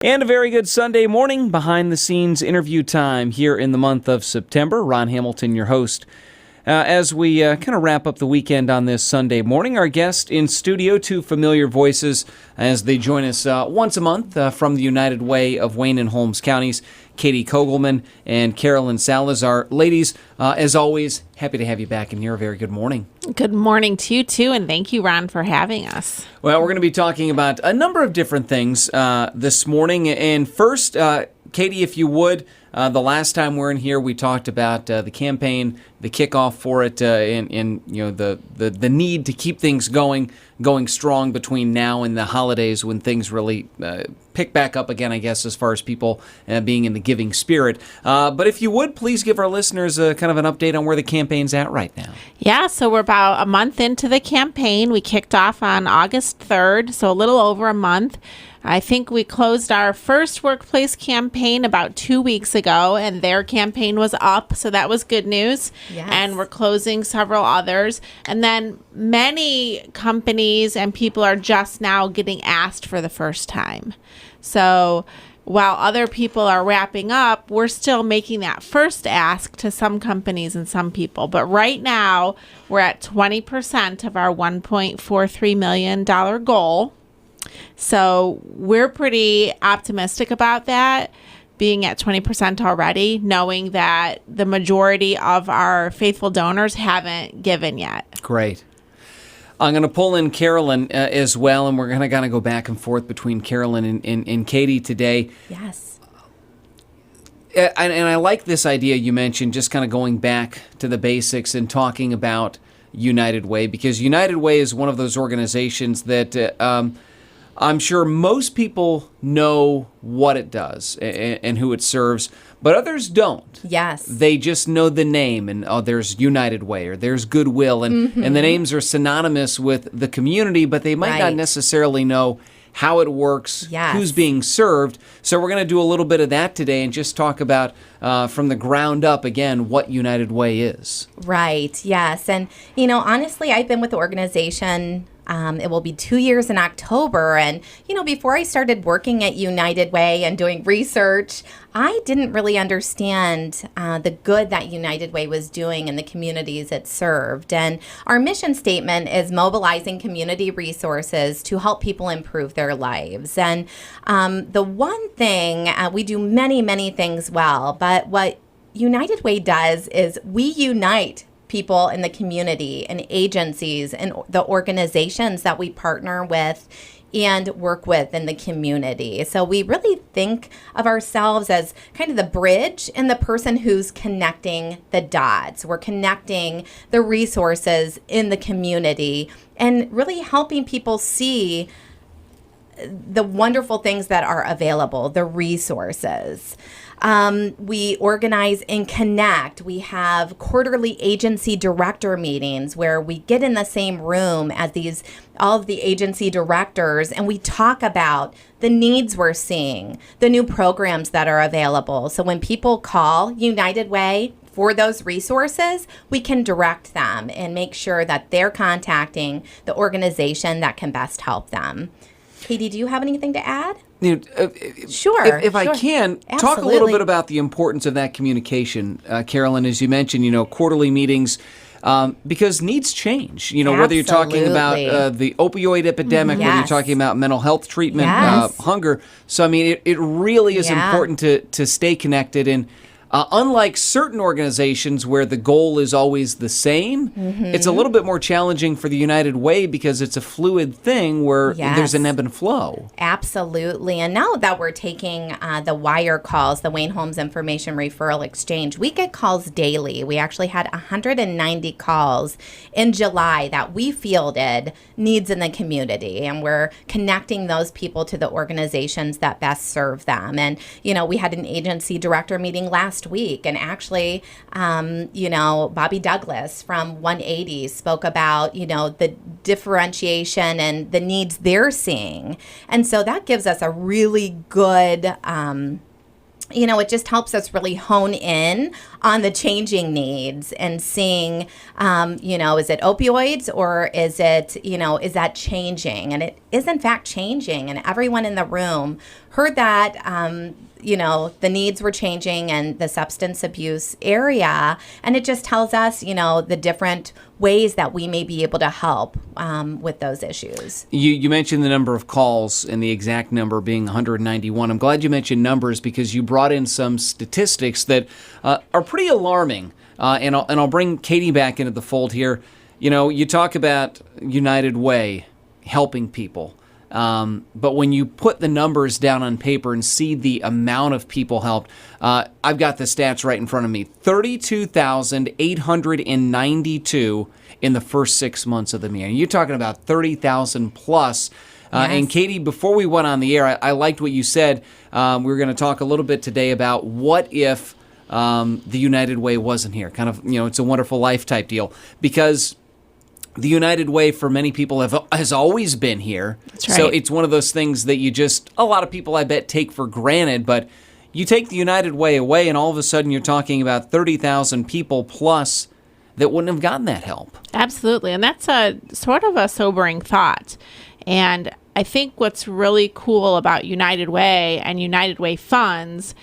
And a very good Sunday morning, behind-the-scenes interview time here in the month of September. Ron Hamilton, your host. As we kind of wrap up the weekend on this Sunday morning, our guest in studio, two familiar voices as they join us once a month from the United Way of Wayne and Holmes counties, Katie Kogelman and Carrolyn Salazar. Ladies, as always, happy to have you back in here. A very good morning. Good morning to you, too, and thank you, Ron, for having us. Well, we're going to be talking about a number of different things this morning. And first, Katie, if you would, the last time we're in here, we talked about the campaign, the kickoff for it, and you know the need to keep things going strong between now and the holidays when things really pick back up again, I guess, as far as people being in the giving spirit. But if you would, please give our listeners kind of an update on where the campaign's at right now. Yeah, so we're about a month into the campaign. We kicked off on August 3rd, so a little over a month. I think we closed our first workplace campaign about 2 weeks ago, and their campaign was up, so that was good news. Yes. And we're closing several others. And then many companies and people are just now getting asked for the first time. So while other people are wrapping up, we're still making that first ask to some companies and some people. But right now, we're at 20% of our $1.43 million goal. So we're pretty optimistic about that, being at 20% already, knowing that the majority of our faithful donors haven't given yet. Great. I'm going to pull in Carrolyn as well, and we're going to kind of go back and forth between Carrolyn and Katie today. Yes. And I like this idea you mentioned, just kind of going back to the basics and talking about United Way, because United Way is one of those organizations that I'm sure most people know what it does and who it serves, but others don't. Yes. They just know the name, and there's United Way or there's Goodwill, and the names are synonymous with the community, but they might not necessarily know how it works, who's being served. So we're going to do a little bit of that today and just talk about from the ground up, again, what United Way is. Right. Yes. And, you know, honestly, I've been with the organization. It will be 2 years in October. And, you know, before I started working at United Way and doing research, I didn't really understand the good that United Way was doing in the communities it served. And our mission statement is mobilizing community resources to help people improve their lives. And the one thing, we do many, many things well, but what United Way does is we unite people in the community and agencies and the organizations that we partner with and work with in the community. So we really think of ourselves as kind of the bridge and the person who's connecting the dots. We're connecting the resources in the community and really helping people see the wonderful things that are available, the resources. We organize and connect. We have quarterly agency director meetings where we get in the same room as all of the agency directors, and we talk about the needs we're seeing, the new programs that are available. So when people call United Way for those resources, we can direct them and make sure that they're contacting the organization that can best help them. Katie, do you have anything to add? Sure. If I can, Absolutely. Talk a little bit about the importance of that communication, Carrolyn, as you mentioned, quarterly meetings, because needs change. Whether you're talking about the opioid epidemic, whether you're talking about mental health treatment, hunger. So, I mean, it really is important to stay connected. And unlike certain organizations where the goal is always the same, it's a little bit more challenging for the United Way because it's a fluid thing where there's an ebb and flow. Absolutely. And now that we're taking the wire calls, the Wayne Holmes Information Referral Exchange, we get calls daily. We actually had 190 calls in July that we fielded needs in the community, and we're connecting those people to the organizations that best serve them. And, we had an agency director meeting last week, and actually, Bobby Douglas from 180 spoke about, the differentiation and the needs they're seeing. And so that gives us a really good, it just helps us really hone in on the changing needs and seeing, is it opioids or is it, is that changing? And is in fact changing, and everyone in the room heard that the needs were changing and the substance abuse area, and it just tells us the different ways that we may be able to help with those issues. You mentioned the number of calls and the exact number being 191. I'm glad you mentioned numbers because you brought in some statistics that are pretty alarming, and I'll bring Katie back into the fold here. You talk about United Way helping people. But when you put the numbers down on paper and see the amount of people helped, I've got the stats right in front of me. 32,892 in the first 6 months of the year. You're talking about 30,000 plus. Yes. And Katie, before we went on the air, I liked what you said. We were going to talk a little bit today about what if the United Way wasn't here. Kind of, it's a wonderful life type deal. Because the United Way for many people has always been here. That's right. So it's one of those things that a lot of people I bet take for granted, but you take the United Way away and all of a sudden you're talking about 30,000 people plus that wouldn't have gotten that help. Absolutely. And that's a sort of a sobering thought. And I think what's really cool about United Way and United Way funds,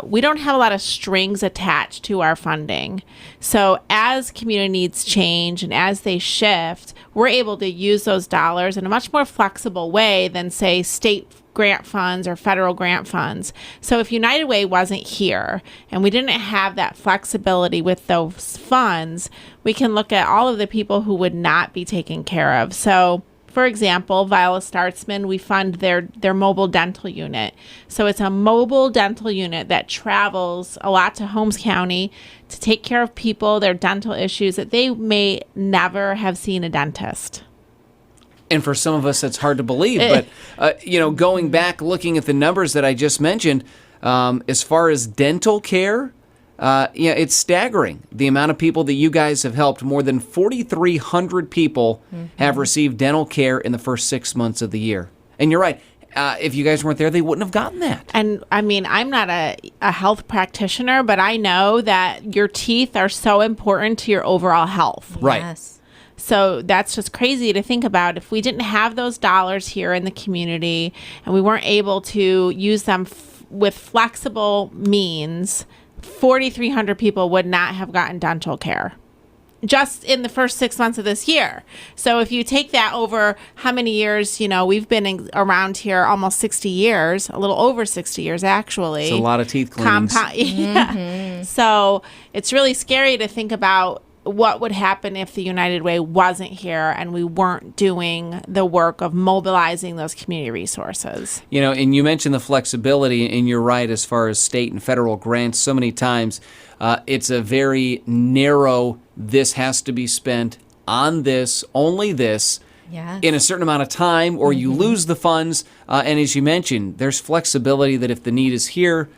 we don't have a lot of strings attached to our funding. So as community needs change and as they shift, we're able to use those dollars in a much more flexible way than, say, state grant funds or federal grant funds. So if United Way wasn't here and we didn't have that flexibility with those funds, we can look at all of the people who would not be taken care of. So for example, Viola Startzman, we fund their mobile dental unit. So it's a mobile dental unit that travels a lot to Holmes County to take care of people, their dental issues that they may never have seen a dentist. And for some of us, that's hard to believe. But, going back, looking at the numbers that I just mentioned, as far as dental care, it's staggering. The amount of people that you guys have helped, more than 4,300 people have received dental care in the first 6 months of the year. And you're right. If you guys weren't there, they wouldn't have gotten that. And I mean, I'm not a health practitioner, but I know that your teeth are so important to your overall health. Right. Yes. So that's just crazy to think about. If we didn't have those dollars here in the community and we weren't able to use them with flexible means, 4,300 people would not have gotten dental care just in the first 6 months of this year. So if you take that over how many years, we've been around here almost 60 years, a little over 60 years actually. It's a lot of teeth cleanings. Yeah. So it's really scary to think about what would happen if the United Way wasn't here and we weren't doing the work of mobilizing those community resources. And you mentioned the flexibility, and you're right as far as state and federal grants. So many times it's a very narrow, this has to be spent on this, only this, Yes. in a certain amount of time, or you lose the funds. And as you mentioned, there's flexibility that if the need is here,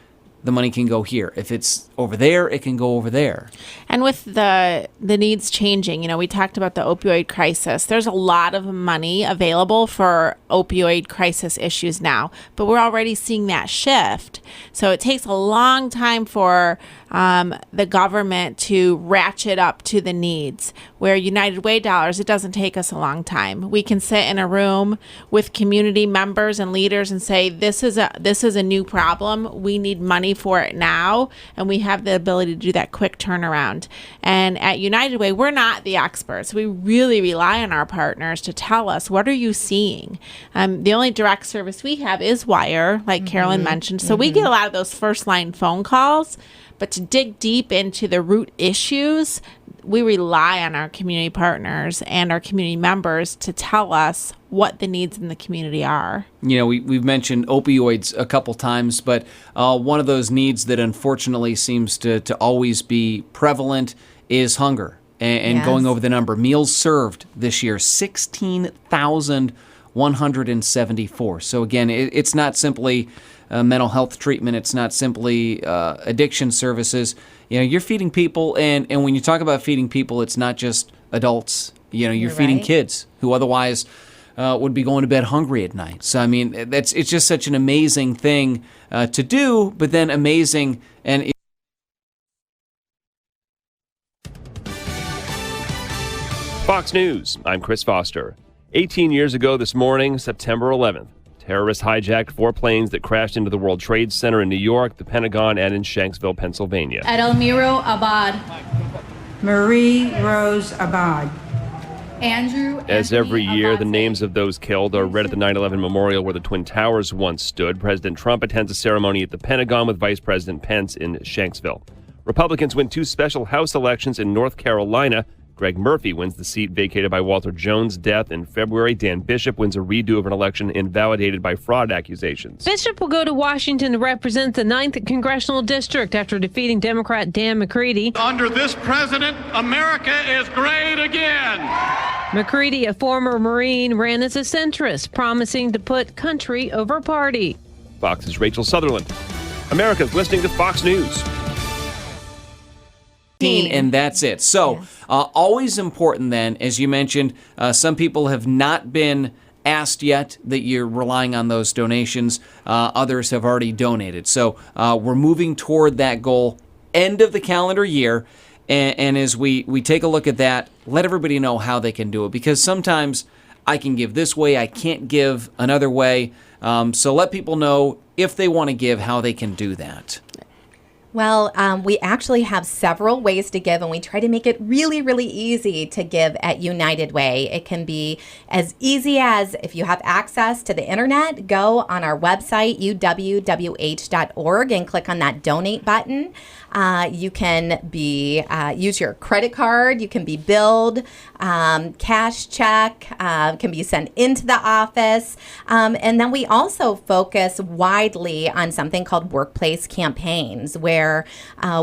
the money can go here. If it's over there, it can go over there. And with the needs changing, we talked about the opioid crisis. There's a lot of money available for opioid crisis issues now, but we're already seeing that shift. So it takes a long time for the government to ratchet up to the needs. Where United Way dollars, it doesn't take us a long time. We can sit in a room with community members and leaders and say, this is a new problem. We need money for it now, and we have the ability to do that quick turnaround. And at United Way, we're not the experts. We really rely on our partners to tell us, what are you seeing? The only direct service we have is wire, like Carrolyn mentioned. So we get a lot of those first line phone calls. But to dig deep into the root issues, we rely on our community partners and our community members to tell us what the needs in the community are. We've mentioned opioids a couple times, but one of those needs that unfortunately seems to always be prevalent is hunger. And Yes. going over the number, meals served this year, 16,174. So again, it's not simply mental health treatment. It's not simply addiction services. You're feeding people, and when you talk about feeding people, it's not just adults. You're feeding right. kids who otherwise would be going to bed hungry at night. So I mean, it's just such an amazing thing to do, but then amazing and. Fox News, I'm Chris Foster. 18 years ago this morning, September 11th, terrorists hijacked 4 planes that crashed into the World Trade Center in New York, the Pentagon, and in Shanksville, Pennsylvania. At Almiro Abad. Marie Rose Abad. Andrew. As every year, the Abad. names of those killed are read at the 9/11 memorial where the Twin Towers once stood. President Trump attends a ceremony at the Pentagon with Vice President Pence in Shanksville. Republicans win 2 special House elections in North Carolina. Greg Murphy wins the seat vacated by Walter Jones' death in February. Dan Bishop wins a redo of an election invalidated by fraud accusations. Bishop will go to Washington to represent the 9th Congressional District after defeating Democrat Dan McCready. Under this president, America is great again. McCready, a former Marine, ran as a centrist, promising to put country over party. Fox's Rachel Sutherland. America's listening to Fox News. And that's it. So always important then, as you mentioned, some people have not been asked yet that you're relying on those donations. Others have already donated. So we're moving toward that goal end of the calendar year. And as we take a look at that, let everybody know how they can do it. Because sometimes I can give this way, I can't give another way. So let people know if they want to give, how they can do that. Well, we actually have several ways to give, and we try to make it really, really easy to give at United Way. It can be as easy as, if you have access to the internet, go on our website, uwwh.org, and click on that donate button. You can use your credit card. You can be billed, cash check, can be sent into the office. And then we also focus widely on something called workplace campaigns, where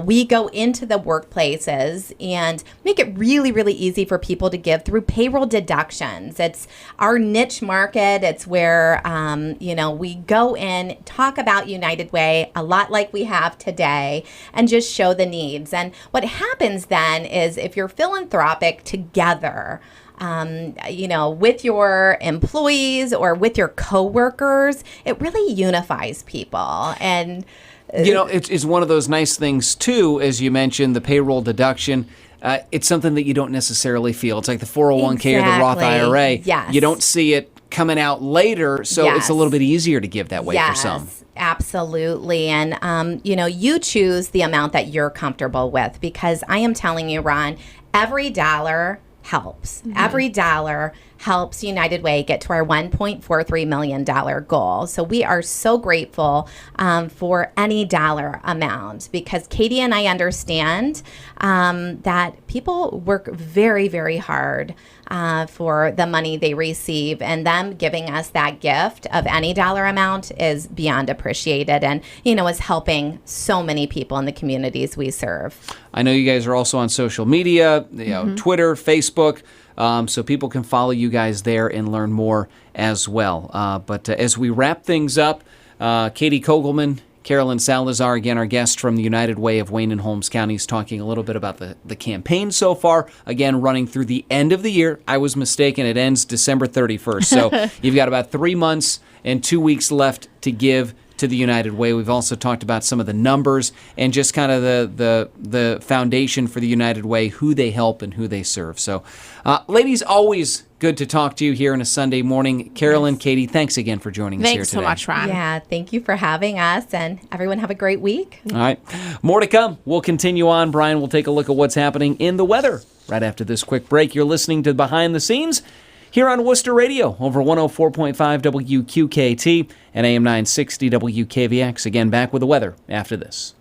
we go into the workplaces and make it really, really easy for people to give through payroll deductions. It's our niche market. It's where, we go in, talk about United Way a lot like we have today, and just show the needs. And what happens then is, if you're philanthropic together, with your employees or with your coworkers, it really unifies people. And it's one of those nice things, too, as you mentioned, the payroll deduction. It's something that you don't necessarily feel. It's like the 401k or the Roth IRA. Yes. You don't see it coming out later, so Yes. it's a little bit easier to give that way for some. Yes, absolutely. And, you choose the amount that you're comfortable with, because I am telling you, Ron, every dollar helps. Mm-hmm. Every dollar helps United Way get to our $1.43 million goal. So we are so grateful for any dollar amount, because Katie and I understand that people work very, very hard for the money they receive, and them giving us that gift of any dollar amount is beyond appreciated, and is helping so many people in the communities we serve. I know you guys are also on social media, Twitter, Facebook, so people can follow you guys there and learn more as well. But as we wrap things up, Katie Kogelman, Carrolyn Salazar, again, our guest from the United Way of Wayne and Holmes Counties, talking a little bit about the campaign so far. Again, running through the end of the year. I was mistaken. It ends December 31st. So you've got about 3 months and 2 weeks left to give to the United Way. We've also talked about some of the numbers and just kind of the foundation for the United Way, who they help and who they serve. So, ladies, always good to talk to you here on a Sunday morning. Carrolyn, Yes. Katie, thanks again for joining us here Thanks today. so much, Ron. Yeah, thank you for having us, and everyone have a great week. All right. More to come. We'll continue on. Brian will take a look at what's happening in the weather right after this quick break. You're listening to Behind the Scenes here on Worcester Radio over 104.5 WQKT and AM 960 WKVX. Again, back with the weather after this.